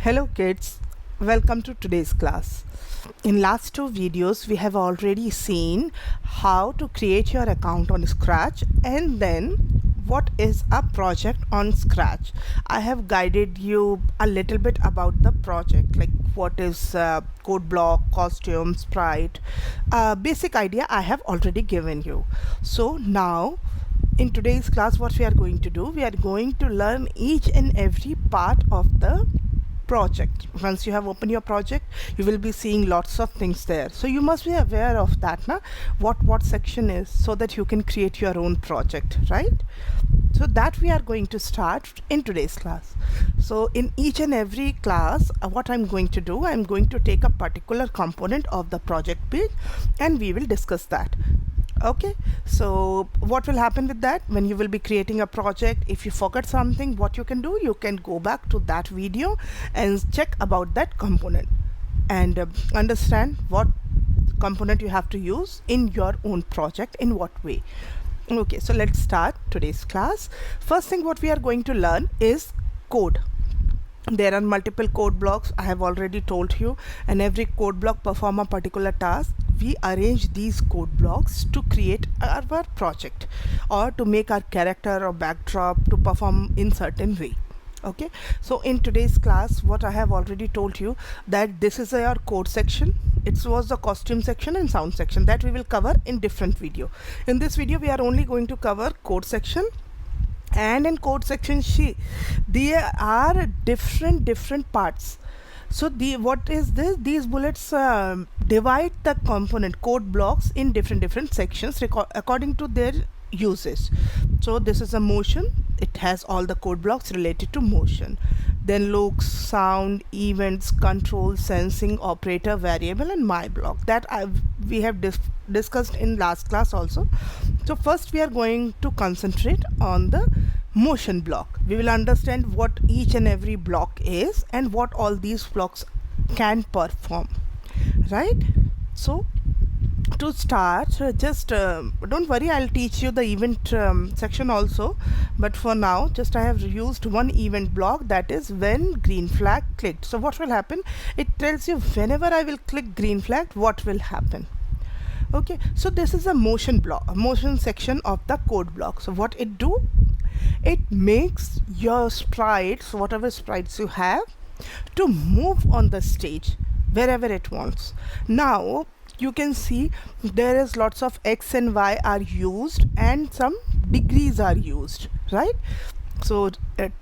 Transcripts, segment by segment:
Hello kids, welcome to today's class. In last two videos we have already seen how to create your account on Scratch and then what is a project on Scratch. I have guided you a little bit about the project, like what is code block, costume, sprite. Basic idea I have already given you. So now in today's class what we are going to do, we are going to learn each and every part of the project. Once you have opened your project, you will be seeing lots of things there, so you must be aware of that now, what section is, so that you can create your own project, right? So that we are going to start in today's class. So in each and every class, what I'm going to do, I'm going to take a particular component of the project page and we will discuss that. Okay, so what will happen with that? When you will be creating a project, if you forget something, what you can do, you can go back to that video and check about that component and understand what component you have to use in your own project, in what way. Okay, so let's start today's class. First thing what we are going to learn is code. There are multiple code blocks, I have already told you, and every code block perform a particular task. We arrange these code blocks to create our project or to make our character or backdrop to perform in certain way. Okay, so in today's class what I have already told you, that this is your code section, it was the costume section and sound section, that we will cover in different video. In this video we are only going to cover code section. And in code section there are different parts. So what is this? These bullets divide the component code blocks in different sections according to their uses. So this is a motion, it has all the code blocks related to motion. Then looks, sound, events, control, sensing, operator, variable, and my block, that we have discussed in last class also. So first we are going to concentrate on the motion block. We will understand what each and every block is and what all these blocks can perform, right? So to start, just don't worry, I'll teach you the event section also, but for now just I have used one event block, that is when green flag clicked. So what will happen, it tells you whenever I will click green flag what will happen. Okay, so this is a motion block, a motion section of the code block. So what it do, it makes your sprites, whatever sprites you have, to move on the stage wherever it wants. Now you can see there is lots of X and Y are used and some degrees are used, right? So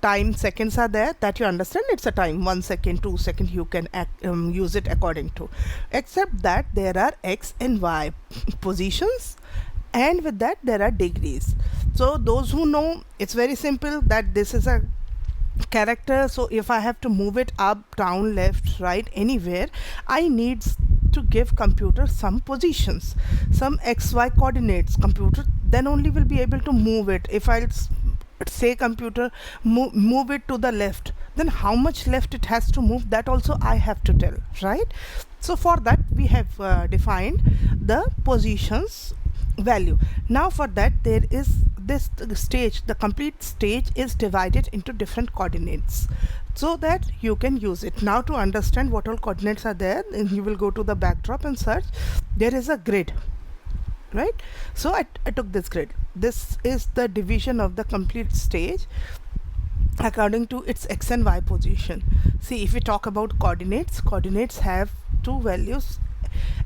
time, seconds are there, that you understand, it's a time, 1 second, 2 seconds, you can use it according to, except that there are X and Y positions, and with that there are degrees. So those who know, it's very simple, that this is a character, so if I have to move it up, down, left, right, anywhere, I need to give computer some positions, some XY coordinates. Computer then only will be able to move it. If I'll say computer move it to the left, then how much left it has to move, that also I have to tell, right? So for that we have defined the positions value. Now for that there is this stage, the complete stage is divided into different coordinates so that you can use it. Now to understand what all coordinates are there, and you will go to the backdrop and search, there is a grid, right? So I took this grid, this is the division of the complete stage according to its X and Y position. See, if we talk about coordinates, coordinates have two values,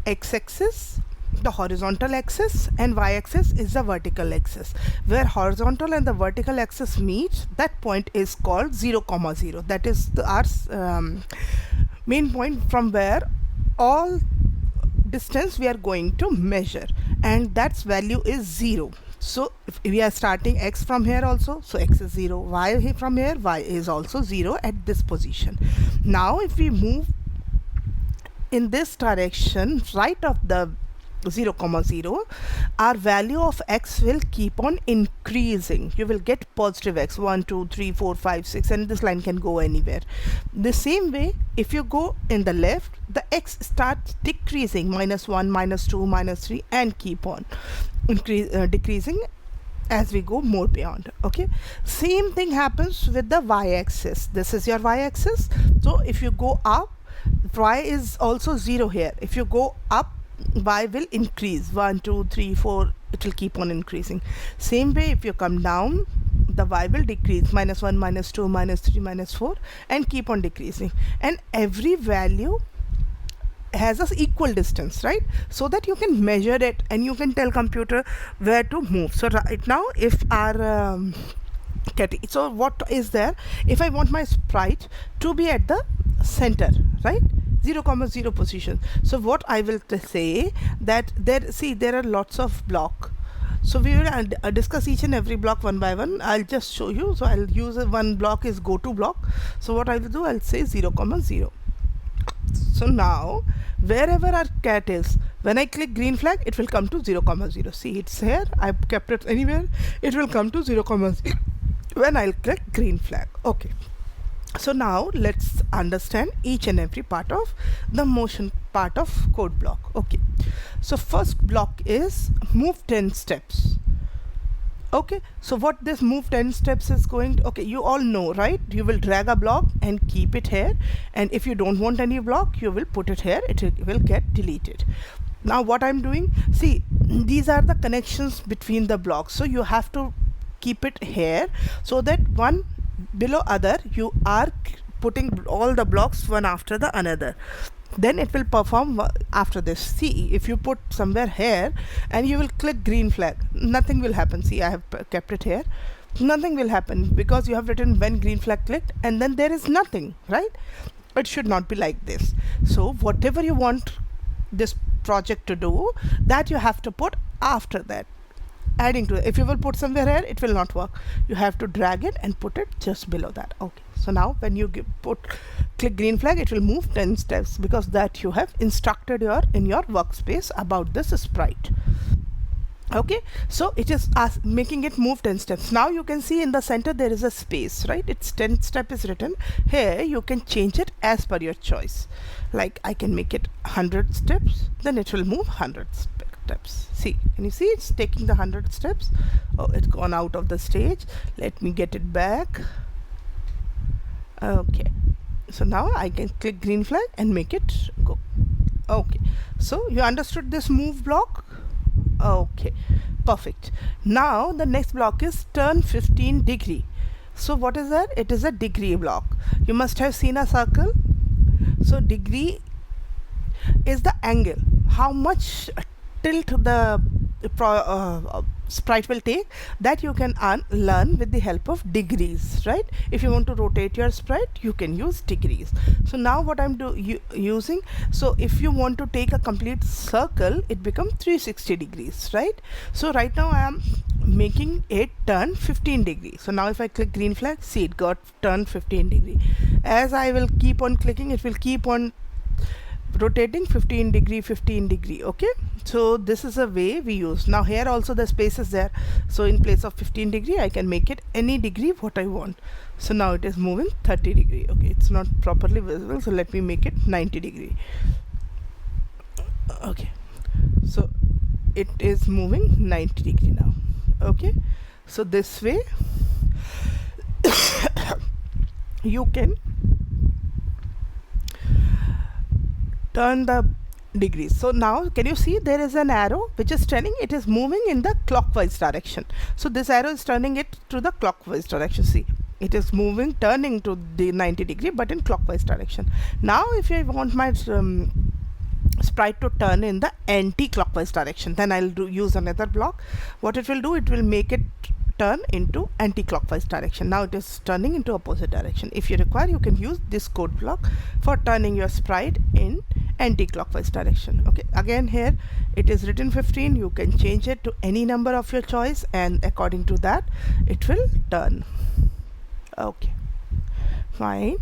x-axis, the horizontal axis, and y-axis is the vertical axis. Where horizontal and the vertical axis meet, that point is called 0, 0. That is our main point from where all distance we are going to measure, and that's value is 0. So if we are starting X from here also, so X is 0, Y from here, Y is also 0 at this position. Now if we move in this direction, right of the 0, 0, our value of X will keep on increasing. You will get positive X, 1, 2, 3, 4, 5, 6, and this line can go anywhere. The same way, if you go in the left, the X starts decreasing, -1, -2, -3, and keep on decreasing as we go more beyond. Okay, same thing happens with the y-axis. This is your y-axis. So if you go up, y is also 0 here. If you go up, y will increase, 1 2 3 4, it will keep on increasing. Same way, if you come down, the y will decrease, -1 -2 -3 -4, and keep on decreasing, and every value has a equal distance, right? So that you can measure it and you can tell computer where to move. So right now, if our so what is there, if I want my sprite to be at the center, right, 0, 0 position, so what I will say that there are lots of block. So we will discuss each and every block one by one. I'll just show you. So I'll use one block is go to block. So what I will do, I'll say 0, 0. So now wherever our cat is, when I click green flag, it will come to 0, 0. See, it's here, I've kept it anywhere, it will come to 0, 0 when I'll click green flag. Okay, so now let's understand each and every part of the motion part of code block. Okay, so first block is move 10 steps. Okay, so what this move 10 steps is going to, okay, you all know, right? You will drag a block and keep it here, and if you don't want any block, you will put it here, it will get deleted. Now what I'm doing, see, these are the connections between the blocks, so you have to keep it here so that one below other you are putting all the blocks one after the another, then it will perform after this. See, if you put somewhere here and you will click green flag, nothing will happen. See, I have kept it here, nothing will happen because you have written when green flag clicked and then there is nothing, right? It should not be like this. So whatever you want this project to do, that you have to put after that, adding to it. If you will put somewhere here, it will not work. You have to drag it and put it just below that. Okay, so now when you click green flag, it will move 10 steps because that you have instructed in your workspace about this sprite. Okay, so it is making it move 10 steps. Now you can see in the center there is a space, right? It's 10 step is written here. You can change it as per your choice. Like I can make it 100 steps, then it will move 100 steps. See, can you see it's taking the 100 steps? Oh, it's gone out of the stage. Let me get it back. Okay, so now I can click green flag and make it go. Okay, so you understood this move block? Okay, perfect. Now the next block is turn 15 degree. So what is that? It is a degree block. You must have seen a circle. So degree is the angle, how much tilt the sprite will take, that you can learn with the help of degrees, right? If you want to rotate your sprite, you can use degrees. So now what I'm using, so if you want to take a complete circle, it becomes 360 degrees, right? So right now I am making it turn 15 degrees. So now if I click green flag, see, it got turned 15 degree. As I will keep on clicking, it will keep on rotating 15 degree. Okay, so this is a way we use. Now here also the space is there, so in place of 15 degree I can make it any degree what I want. So now it is moving 30 degree. Okay, it's not properly visible, so let me make it 90 degree. Okay, so it is moving 90 degree now. Okay, so this way you can turn the degrees. So now can you see there is an arrow which is turning, it is moving in the clockwise direction. So this arrow is turning it to the clockwise direction. See, it is moving, turning to the 90 degree but in clockwise direction. Now if I want my sprite to turn in the anti-clockwise direction, then I'll use another block. What it will do, it will make it turn into anti-clockwise direction. Now it is turning into opposite direction. If you require, you can use this code block for turning your sprite in anti-clockwise direction. Okay, again here it is written 15. You can change it to any number of your choice and according to that it will turn. Okay, fine.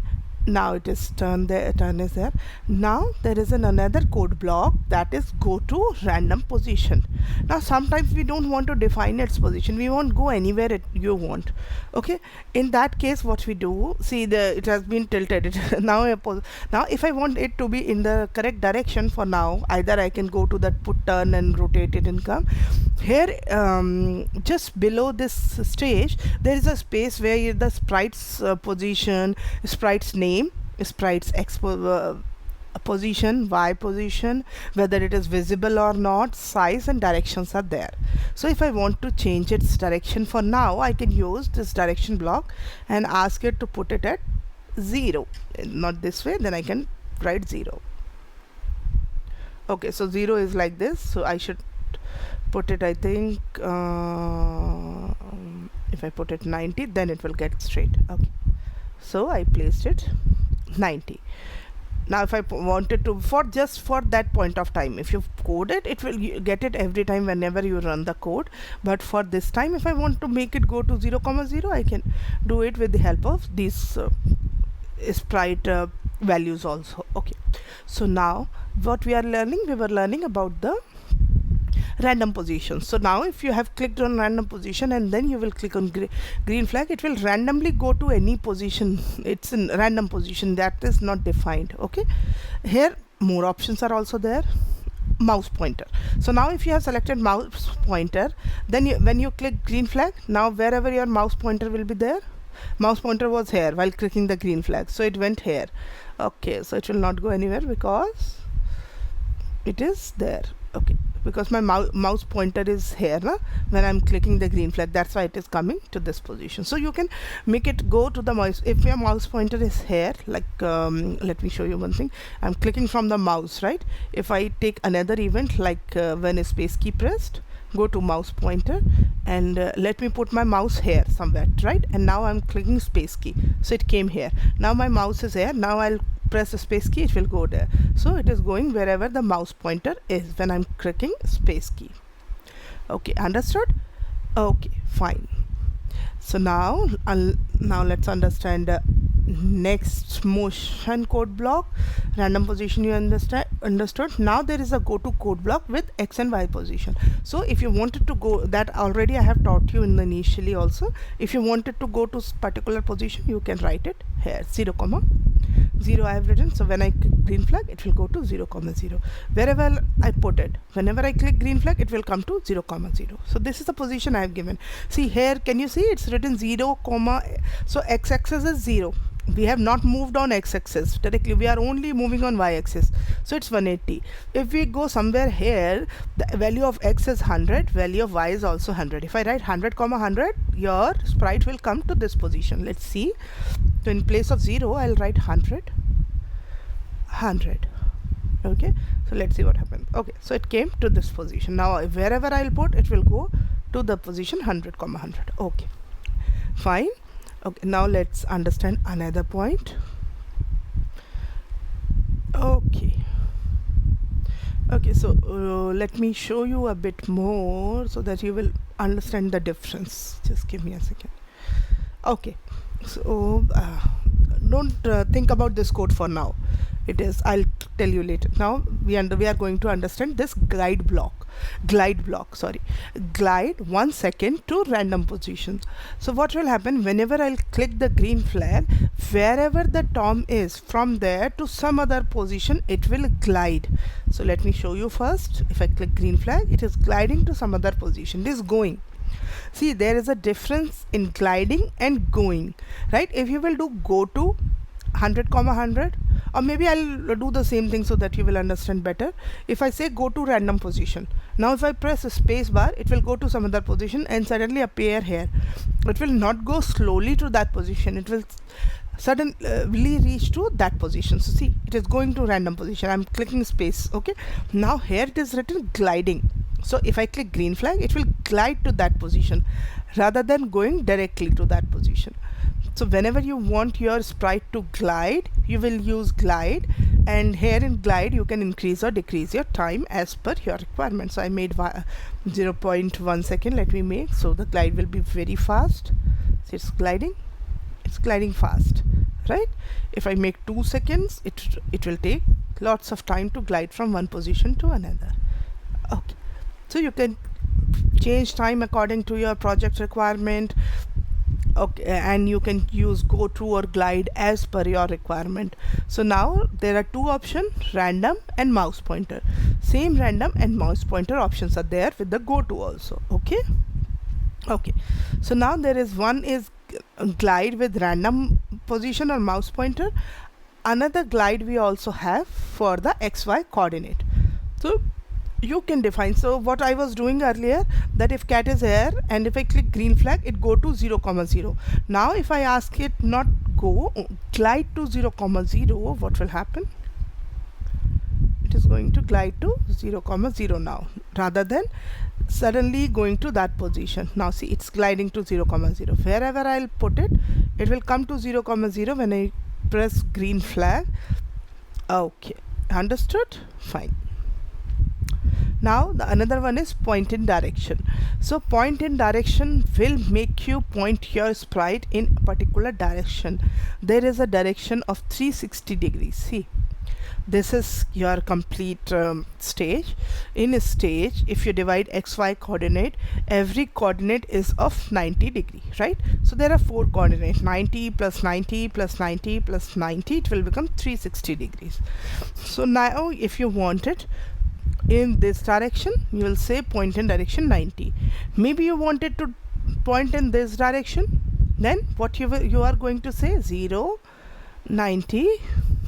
Now it is turn is there. Now there is another code block, that is go to random position. Now sometimes we don't want to define its position, we won't go anywhere you want. Okay, in that case what we do, see it has been tilted. Now if I want it to be in the correct direction, for now either I can go to that put turn and rotate it and come here. Just below this stage there is a space where the sprites position, sprites name, sprites position, y position, whether it is visible or not, size and directions are there. So if I want to change its direction, for now I can use this direction block and ask it to put it at 0, not this way, then I can write 0. Okay, so 0 is like this, so I should put it, I think if I put it 90, then it will get straight. Okay, so I placed it 90. Now if I wanted to, just for that point of time, if you code it, it will get it every time whenever you run the code. But for this time, if I want to make it go to 0, 0, I can do it with the help of these sprite values also. Okay, so now what we are learning, we were learning about the random position. So now if you have clicked on random position and then you will click on green flag, it will randomly go to any position. It's in random position that is not defined. Okay, here more options are also there. Mouse pointer. So now if you have selected mouse pointer, then when you click green flag, now wherever your mouse pointer will be there, mouse pointer was here while clicking the green flag, so it went here. Okay, so it will not go anywhere because it is there. Okay, because my mouse pointer is here when I'm clicking the green flag, that's why it is coming to this position. So you can make it go to the mouse. If your mouse pointer is here, like let me show you one thing. I'm clicking from the mouse, right? If I take another event like when a space key pressed, go to mouse pointer and let me put my mouse here somewhere, right? And now I'm clicking space key, so it came here. Now my mouse is here, now I'll press the space key, it will go there. So it is going wherever the mouse pointer is when I'm clicking space key. Okay, understood? Okay, fine. So now let's understand next motion code block. Random position you understood. Now there is a go to code block with x and y position. So if you wanted to go, that already I have taught you in the initially also. If you wanted to go to particular position, you can write it here 0, 0 I have written. So when I click green flag, it will go to 0, 0. Wherever I put it, whenever I click green flag, it will come to 0, 0. So this is the position I have given. See here, can you see it's written 0, so x-axis is 0. We have not moved on x-axis directly, we are only moving on y-axis, so it's 180. If we go somewhere here, the value of x is 100, value of y is also 100. If I write 100, 100, your sprite will come to this position. Let's see. So in place of 0, I'll write 100, 100. Okay, so let's see what happens. Okay, so it came to this position. Now wherever I'll put, it will go to the position 100, 100. Okay, fine. Okay, now let's understand another point. Okay, so let me show you a bit more so that you will understand the difference. Just give me a second. Okay, so don't think about this code for now. It is, I'll tell you later. Now we are going to understand this glide 1 second to random positions. So what will happen, whenever I'll click the green flag, wherever the Tom is, from there to some other position, it will glide. So let me show you first. If I click green flag, it is gliding to some other position. It is going. See, there is a difference in gliding and going, right? If you will do go to 100, 100, or maybe I'll do the same thing so that you will understand better. If I say go to random position, now if I press a space bar, it will go to some other position and suddenly appear here. It will not go slowly to that position, it will suddenly reach to that position. So see, it is going to random position. I'm clicking space. Okay, now here it is written gliding. So if I click green flag, it will glide to that position rather than going directly to that position. So whenever you want your sprite to glide, you will use glide, and here in glide you can increase or decrease your time as per your requirement. So I made 0.1 second. Let me make, so the glide will be very fast. So it's gliding fast. right? If I make 2 seconds, it will take lots of time to glide from one position to another. Okay, so you can change time according to your project requirement. Okay, and you can use go to or glide as per your requirement. So now there are two options, random and mouse pointer. Same random and mouse pointer options are there with the go to also. Okay, so now there is one is glide with random position or mouse pointer. Another glide we also have for the XY coordinate. So you can define. So what I was doing earlier, that if cat is here and if I click green flag, it go to 0, 0. Now if I ask it not go, glide to 0, 0, what will happen? It is going to glide to 0, 0 now, rather than suddenly going to that position. Now see, it's gliding to 0, 0. Wherever I'll put it, it will come to 0, 0 when I press green flag. Okay, understood? Fine. Now the another one is point in direction. So point in direction will make you point your sprite in a particular direction. There is a direction of 360 degrees. See, this is your complete stage. In a stage, if you divide XY coordinate, every coordinate is of 90 degree, right? So there are 4 coordinates, 90 plus 90 plus 90 plus 90, it will become 360 degrees. So now if you want it in this direction, you will say point in direction 90. Maybe you wanted to point in this direction, then what you are going to say 0, 90,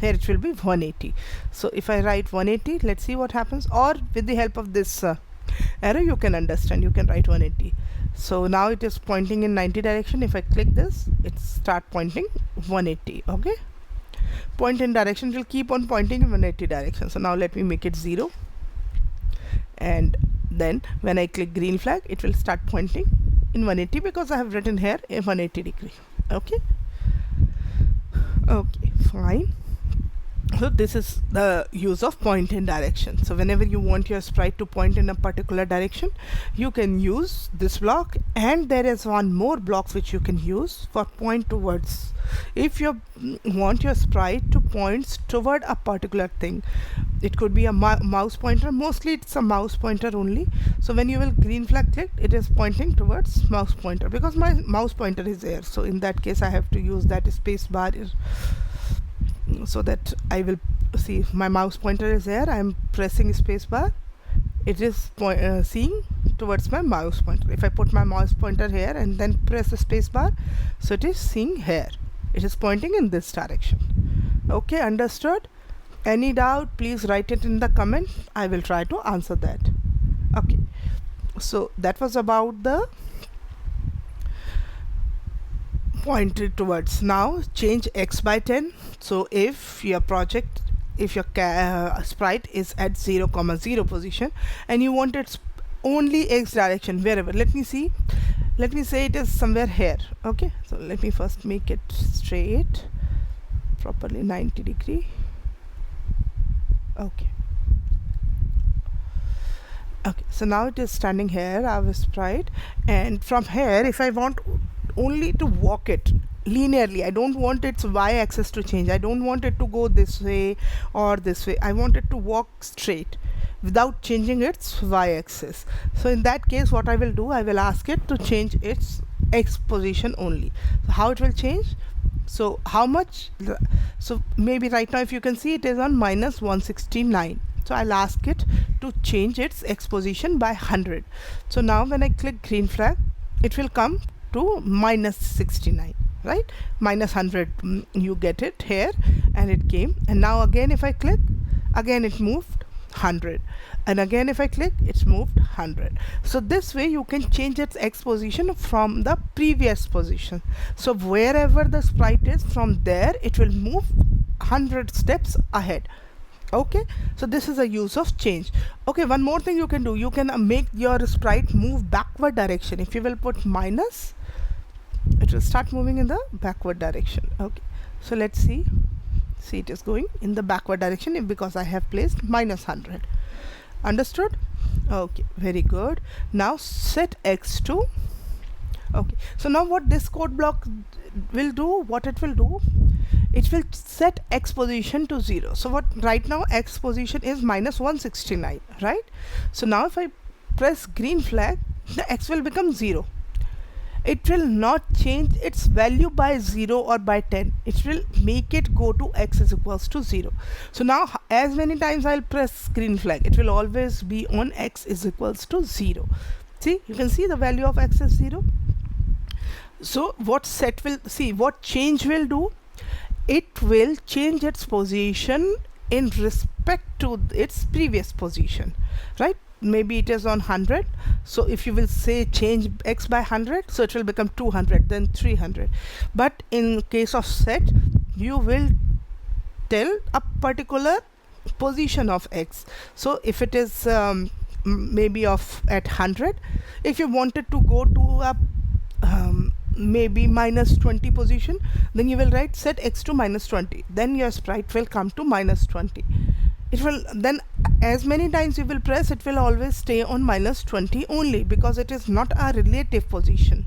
here it will be 180. So if I write 180, let's see what happens, or with the help of this arrow you can understand, you can write 180. So now it is pointing in 90 direction. If I click this, it start pointing 180. Okay, point in direction will keep on pointing in 180 direction. So now let me make it 0, and then when I click green flag, it will start pointing in 180 because I have written here a 180 degree. Okay, fine. So this is the use of point in direction. So whenever you want your sprite to point in a particular direction, you can use this block, and there is one more block which you can use for point towards. If you want your sprite to point toward a particular thing, it could be a mouse pointer. Mostly it's a mouse pointer only. So when you will green flag click, it is pointing towards mouse pointer because my mouse pointer is there. So in that case I have to use that space bar so that I will see my mouse pointer is there. I am pressing space bar, it is seeing towards my mouse pointer. If I put my mouse pointer here and then press the space bar, so it is seeing here, it is pointing in this direction. Okay, understood? Any doubt, please write it in the comment. I will try to answer that. Okay, so that was about the pointed towards. Now change x by 10. So if your project, if your sprite is at 0, 0 position and you want its only x direction, wherever, let me see, let me say it is somewhere here. Okay, so let me first make it straight properly, 90 degree. Okay, so now it is standing here, our sprite, and from here if I want only to walk it linearly, I don't want its y-axis to change, I don't want it to go this way or this way, I want it to walk straight without changing its y-axis. So in that case what I will do, I will ask it to change its x position only. So how it will change? So how much? So maybe right now if you can see, it is on minus 169. So I'll ask it to change its x position by 100. So now when I click green flag, it will come to minus 69, right? Minus 100, you get it here, and it came. And now again if I click, again it moved 100, and again if I click, it's moved 100. So this way you can change its x position from the previous position. So wherever the sprite is, from there it will move 100 steps ahead. Okay, so this is a use of change. Okay, one more thing you can do, you can make your sprite move backward direction. If you will put minus, it will start moving in the backward direction. Okay, so let's see, it is going in the backward direction because I have placed minus 100. Understood? Okay, very good. Now set x to, okay, so now what this code block will do, what it will do, it will set x position to 0. So what right now x position is minus 169, right? So now if I press green flag, the x will become 0. It will not change its value by 0 or by 10. It will make it go to x is equals to 0. So now as many times I'll press green flag, it will always be on x is equals to 0. See, you can see the value of x is 0. So what set will, see what change will do, it will change its position in respect to its previous position, right? Maybe it is on 100, so if you will say change x by 100, so it will become 200, then 300. But in case of set, you will tell a particular position of x. So if it is maybe of at 100, if you wanted to go to a maybe minus 20 position, then you will write set x to minus 20, then your sprite will come to minus 20. It will then, as many times you will press, it will always stay on minus 20 only, because it is not a relative position,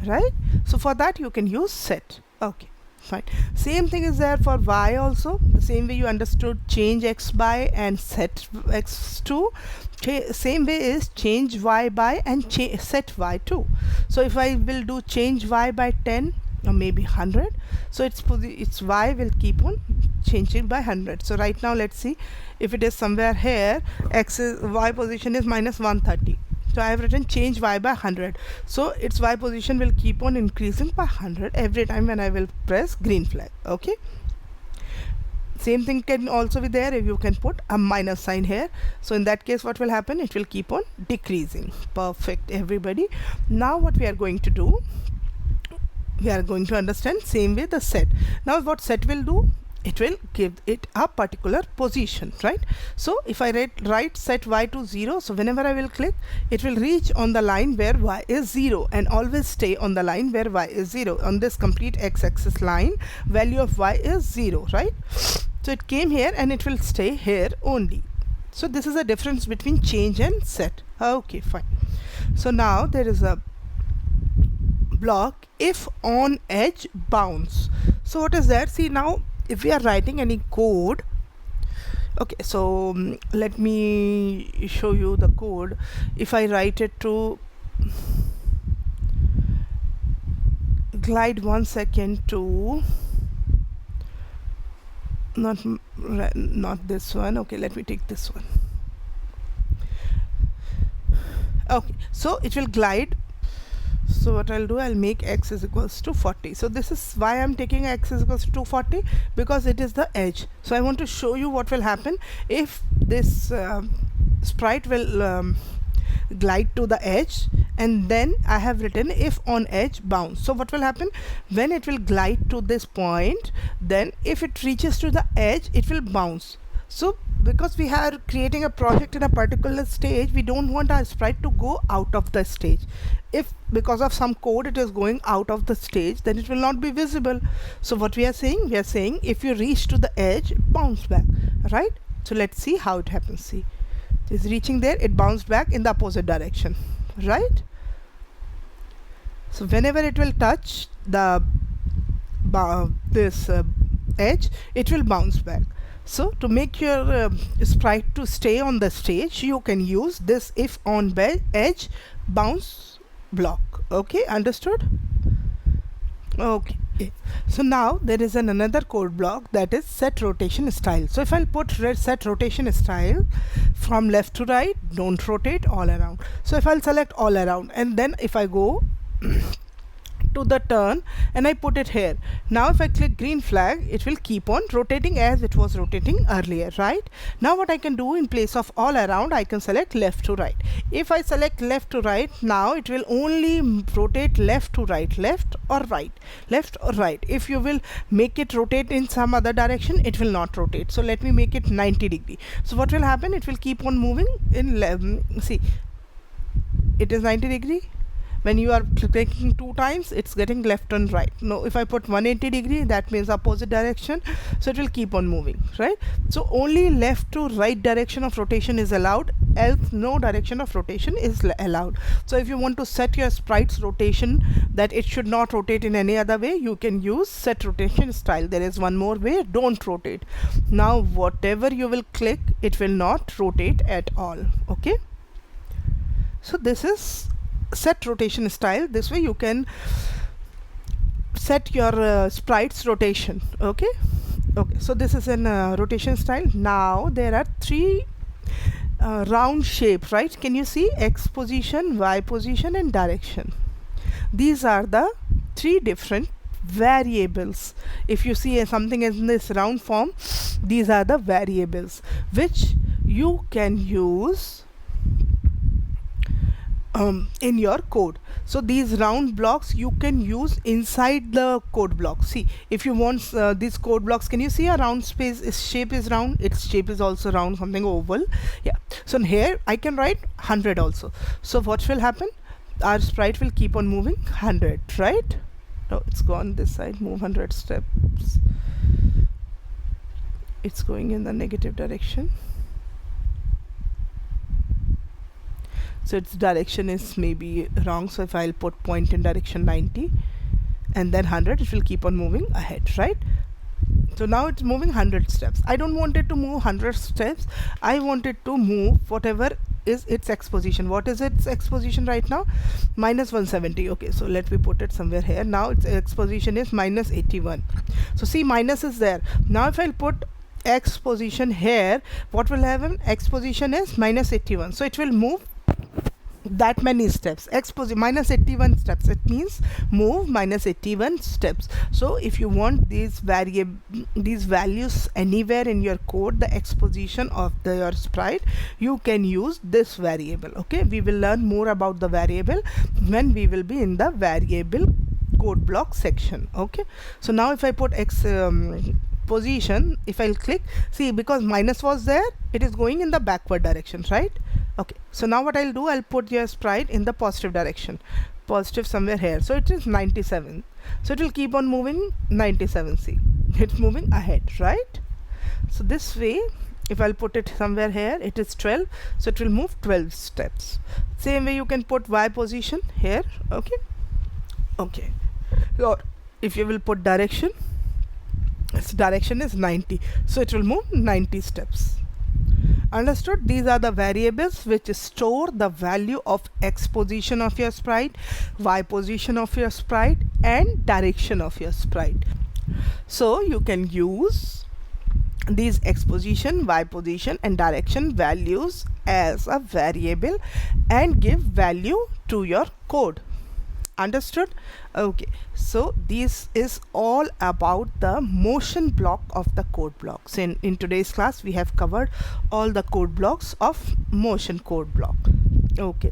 right? So for that you can use set. Okay, fine. Same thing is there for y also. The same way you understood change x by and set x to, same way is change y by and set y to. So if I will do change y by 10 or maybe 100, so its y will keep on changing by 100. So right now let's see, if it is somewhere here, y position is minus 130. So I have written change y by 100. So its y position will keep on increasing by 100 every time when I will press green flag. Okay. Same thing can also be there if you can put a minus sign here. So in that case, what will happen? It will keep on decreasing. Perfect, everybody. Now what we are going to do, we are going to understand same way the set. Now what set will do, it will give it a particular position, right? So if I write set y to 0, so whenever I will click, it will reach on the line where y is 0 and always stay on the line where y is 0. On this complete x-axis line, value of y is 0, right? So it came here and it will stay here only. So this is the difference between change and set. Okay, fine. So now there is a block if on edge bounce. So what is that? See, now if we are writing any code, okay, so let me show you the code. If I write it to glide 1 second to not this one. Okay, let me take this one. Okay, so it will glide. So what I'll do, I'll make x is equals to 40. So this is why I'm taking x is equals to 240, because it is the edge. So I want to show you what will happen if this sprite will glide to the edge, and then I have written if on edge bounce. So what will happen when it will glide to this point, then if it reaches to the edge, it will bounce. So because we are creating a project in a particular stage, we don't want our sprite to go out of the stage. If because of some code it is going out of the stage, then it will not be visible. So what we are saying, if you reach to the edge, bounce back, right? So let's see how it happens. See, it's reaching there, it bounced back in the opposite direction, right? So whenever it will touch the edge, it will bounce back. So to make your sprite to stay on the stage, you can use this if on edge bounce block. Okay, understood? Okay. So now there is another code block, that is set rotation style. So if I'll put set rotation style from left to right, don't rotate, all around. So if I'll select all around, and then if I go to the turn and I put it here, now if I click green flag, it will keep on rotating as it was rotating earlier, right? Now what I can do, in place of all around, I can select left to right. If I select left to right, now it will only rotate left to right, left or right, left or right. If you will make it rotate in some other direction, it will not rotate. So let me make it 90 degree. So what will happen, it will keep on moving in see, it is 90 degree. When you are clicking 2 times, it's getting left and right. No, if I put 180 degree, that means opposite direction, so it will keep on moving, right? So only left to right direction of rotation is allowed, else no direction of rotation is allowed. So if you want to set your sprite's rotation that it should not rotate in any other way, you can use set rotation style. There is one more way, don't rotate. Now whatever you will click, it will not rotate at all. Okay, so this is set rotation style. This way you can set your sprites rotation. Okay, so this is an rotation style. Now there are 3 round shape, right? Can you see X position, Y position and direction? These are the 3 different variables. If you see something in this round form, these are the variables which you can use in your code. So these round blocks you can use inside the code block. See, if you want these code blocks, can you see a round space shape is round, its shape is also round, something oval. Yeah, so here I can write 100 also. So what will happen, our sprite will keep on moving 100, right? No, it's gone this side, move 100 steps, it's going in the negative direction. So its direction is maybe wrong, so if I'll put point in direction 90 and then 100, it will keep on moving ahead, right? So now it's moving 100 steps. I don't want it to move 100 steps, I want it to move whatever is its X position. What is its X position right now? Minus 170. Okay, so let me put it somewhere here. Now its X position is minus 81. So see, minus is there. Now if I'll put X position here, what will happen? X position is minus 81, so it will move that many steps. X position minus 81 steps, it means move minus 81 steps. So if you want these values anywhere in your code, the X position of your sprite, you can use this variable. Okay, we will learn more about the variable when we will be in the variable code block section. Okay, so now if I put X position, if I'll click, see, because minus was there, it is going in the backward direction, right? Okay, so now what I'll do, I'll put your sprite in the positive direction, positive somewhere here, so it is 97, so it will keep on moving 97. See, it's moving ahead, right? So this way, if I'll put it somewhere here, it is 12, so it will move 12 steps. Same way you can put Y position here. Okay, or if you will put direction, its direction is 90, so it will move 90 steps. Understood? These are the variables which store the value of X position of your sprite, Y position of your sprite and direction of your sprite. So you can use these X position, Y position and direction values as a variable and give value to your code. Understood? Okay, so this is all about the motion block of the code blocks. In today's class we have covered all the code blocks of motion code block. Okay,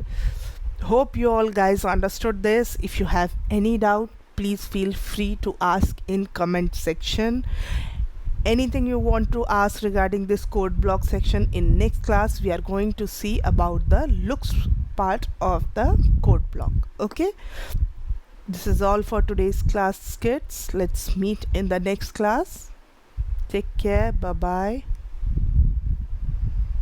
hope you all guys understood this. If you have any doubt, please feel free to ask in comment section. Anything you want to ask regarding this code block section, in next class we are going to see about the looks part of the code block. Okay, this is all for today's class, kids. Let's meet in the next class. Take care. Bye bye.